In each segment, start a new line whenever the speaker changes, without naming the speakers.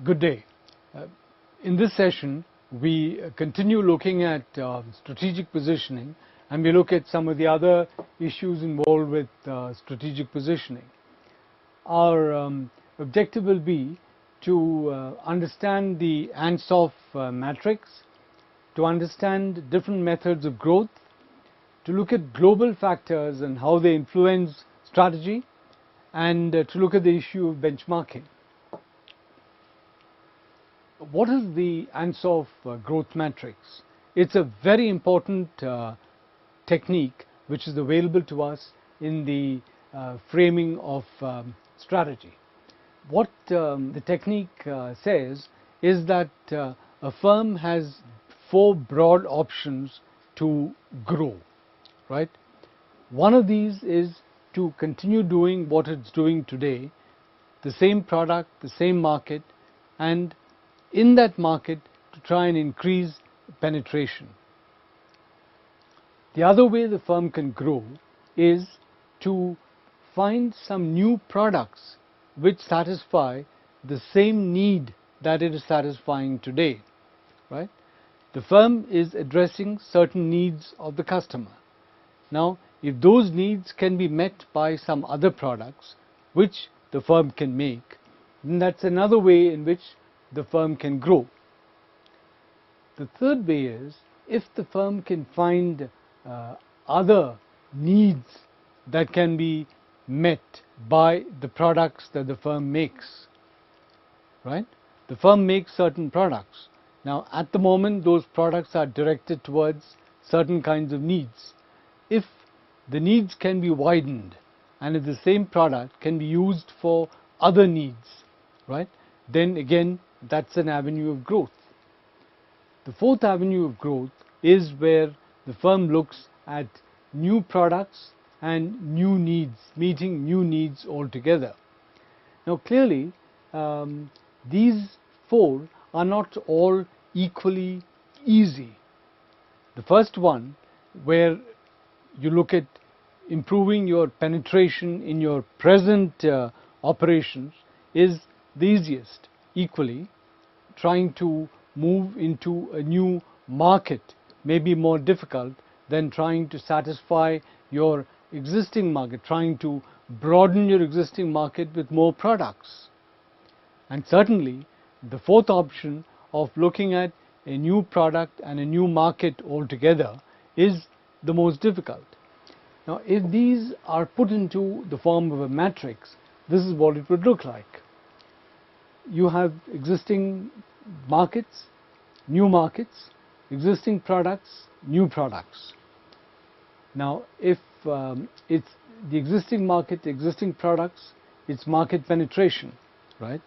Good day. In this session, we continue looking at strategic positioning, and we look at some of the other issues involved with strategic positioning. Our objective will be to understand the Ansoff matrix, to understand different methods of growth, to look at global factors and how they influence strategy, and to look at the issue of benchmarking. What is the Ansoff growth matrix? It's a very important technique which is available to us in the framing of strategy. What the technique says is that a firm has four broad options to grow, right? One of these is to continue doing what it's doing today, the same product, the same market, and in that market to try and increase penetration. The other way the firm can grow is to find some new products which satisfy the same need that it is satisfying today, right? The firm is addressing certain needs of the customer. Now, if those needs can be met by some other products which the firm can make, then that's another way in which the firm can grow. The third way is if the firm can find other needs that can be met by the products that the firm makes, right? The firm makes certain products. Now, at the moment, those products are directed towards certain kinds of needs. If the needs can be widened, and if the same product can be used for other needs, right, then again, that's an avenue of growth. The fourth avenue of growth is where the firm looks at new products and new needs, meeting new needs altogether. Now, clearly, these four are not all equally easy. The first one, where you look at improving your penetration in your present operations, is the easiest. Equally, trying to move into a new market may be more difficult than trying to satisfy your existing market, trying to broaden your existing market with more products. And certainly, the fourth option of looking at a new product and a new market altogether is the most difficult. Now, if these are put into the form of a matrix, this is what it would look like. You have existing markets, new markets, existing products, new products. Now, if it's the existing market, existing products, it's market penetration, right?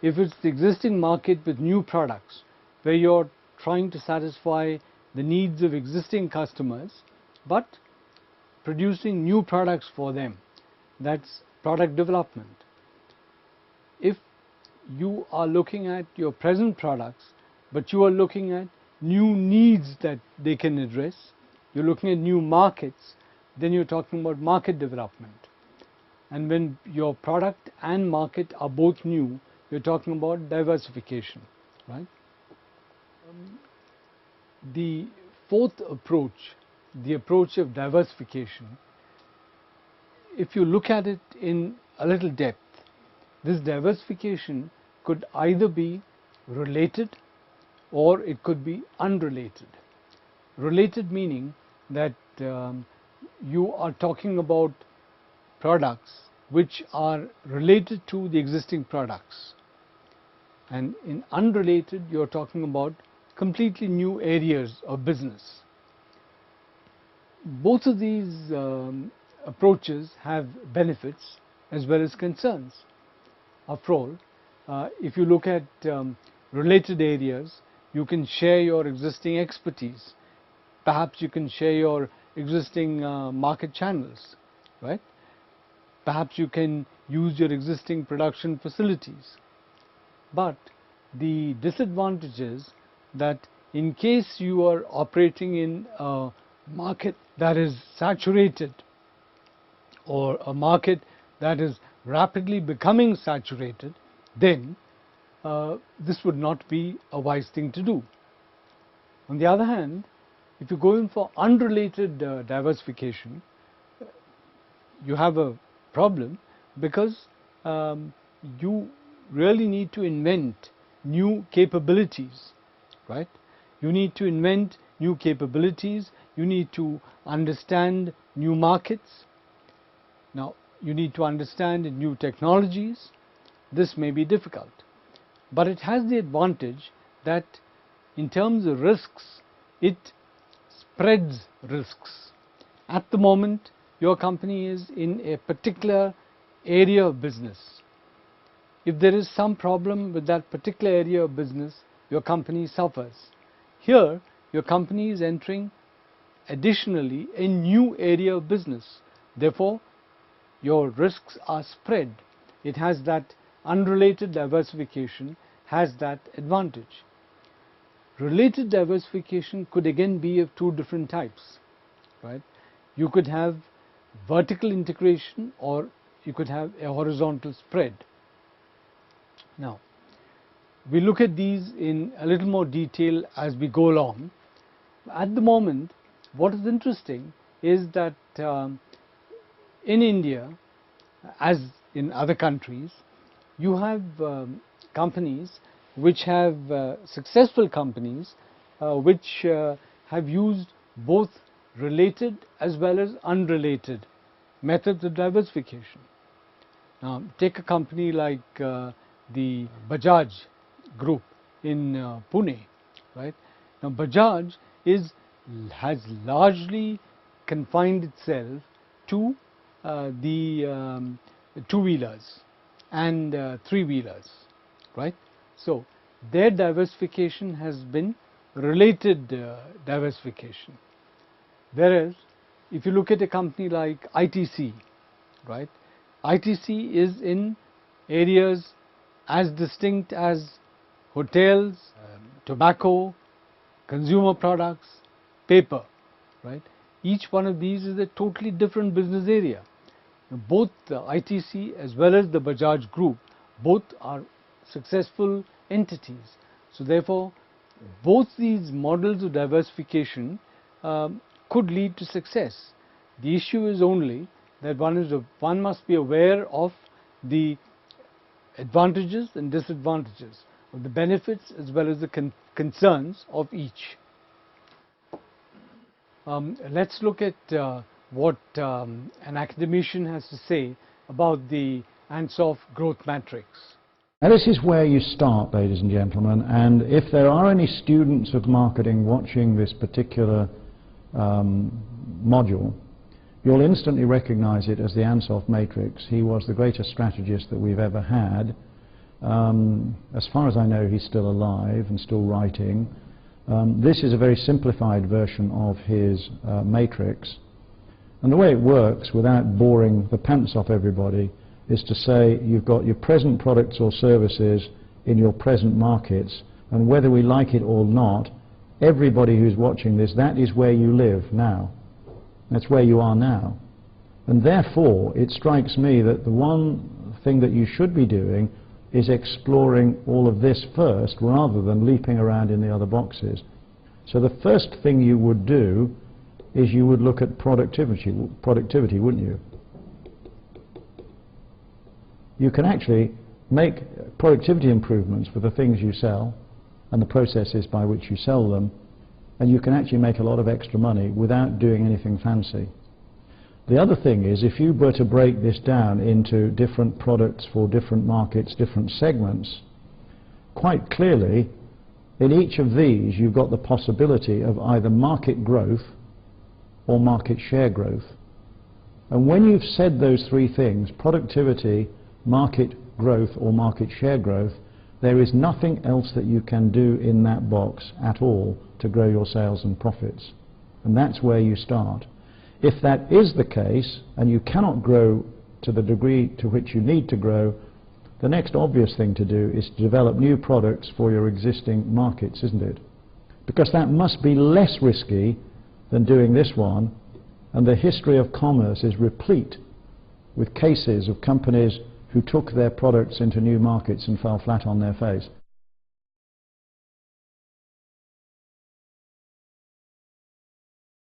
If it's the existing market with new products, where you're trying to satisfy the needs of existing customers, but producing new products for them, that's product development. If you are looking at your present products, but you are looking at new needs that they can address, you're looking at new markets, then you're talking about market development. And when your product and market are both new, you're talking about diversification, right? The fourth approach, the approach of diversification, if you look at it in a little depth, this diversification could either be related or it could be unrelated. Related meaning that you are talking about products which are related to the existing products. And in unrelated, you're talking about completely new areas of business. Both of these approaches have benefits as well as concerns. After all, if you look at related areas, you can share your existing expertise. Perhaps you can share your existing market channels, right? Perhaps you can use your existing production facilities. But the disadvantage is that in case you are operating in a market that is saturated or a market that is rapidly becoming saturated, then this would not be a wise thing to do. On the other hand, if you go in for unrelated diversification, you have a problem, because you really need to invent new capabilities, right? You need to invent new capabilities, you need to understand new markets. Now, you need to understand new technologies. This may be difficult, but it has the advantage that in terms of risks, it spreads risks. At the moment, your company is in a particular area of business. If there is some problem with that particular area of business, your company suffers. Here, your company is entering additionally a new area of business. Therefore, your risks are spread. It has that unrelated diversification, has that advantage. Related diversification could again be of two different types, right? You could have vertical integration, or you could have a horizontal spread. Now, we look at these in a little more detail as we go along. At the moment, what is interesting is that in India, as in other countries, you have companies which have successful companies which have used both related as well as unrelated methods of diversification. Now, take a company like the Bajaj Group in Pune, right? Now, Bajaj has largely confined itself to the two-wheelers and three-wheelers, right? So, their diversification has been related diversification. Whereas, if you look at a company like ITC, right? ITC is in areas as distinct as hotels, tobacco, consumer products, paper, right? Each one of these is a totally different business area. Both the ITC as well as the Bajaj Group, both are successful entities. So therefore, both these models of diversification could lead to success. The issue is only that one must be aware of the advantages and disadvantages, of the benefits as well as the concerns of each. Let's look at what an academician has to say about the Ansoff growth matrix.
Now, this is where you start, ladies and gentlemen, and if there are any students of marketing watching this particular module, you'll instantly recognize it as the Ansoff matrix. He was the greatest strategist that we've ever had. As far as I know, he's still alive and still writing. This is a very simplified version of his matrix. And the way it works, without boring the pants off everybody, is to say you've got your present products or services in your present markets, and whether we like it or not, everybody who's watching this, that is where you live now. That's where you are now. And therefore, it strikes me that the one thing that you should be doing is exploring all of this first, rather than leaping around in the other boxes. So the first thing you would do is you would look at productivity, wouldn't you? You can actually make productivity improvements for the things you sell and the processes by which you sell them, and you can actually make a lot of extra money without doing anything fancy. The other thing is, if you were to break this down into different products for different markets, different segments, quite clearly in each of these you've got the possibility of either market growth or market share growth. And when you've said those three things, productivity, market growth or market share growth, there is nothing else that you can do in that box at all to grow your sales and profits. And that's where you start. If that is the case, and you cannot grow to the degree to which you need to grow, the next obvious thing to do is to develop new products for your existing markets, isn't it? Because that must be less risky than doing this one, and the history of commerce is replete with cases of companies who took their products into new markets and fell flat on their face.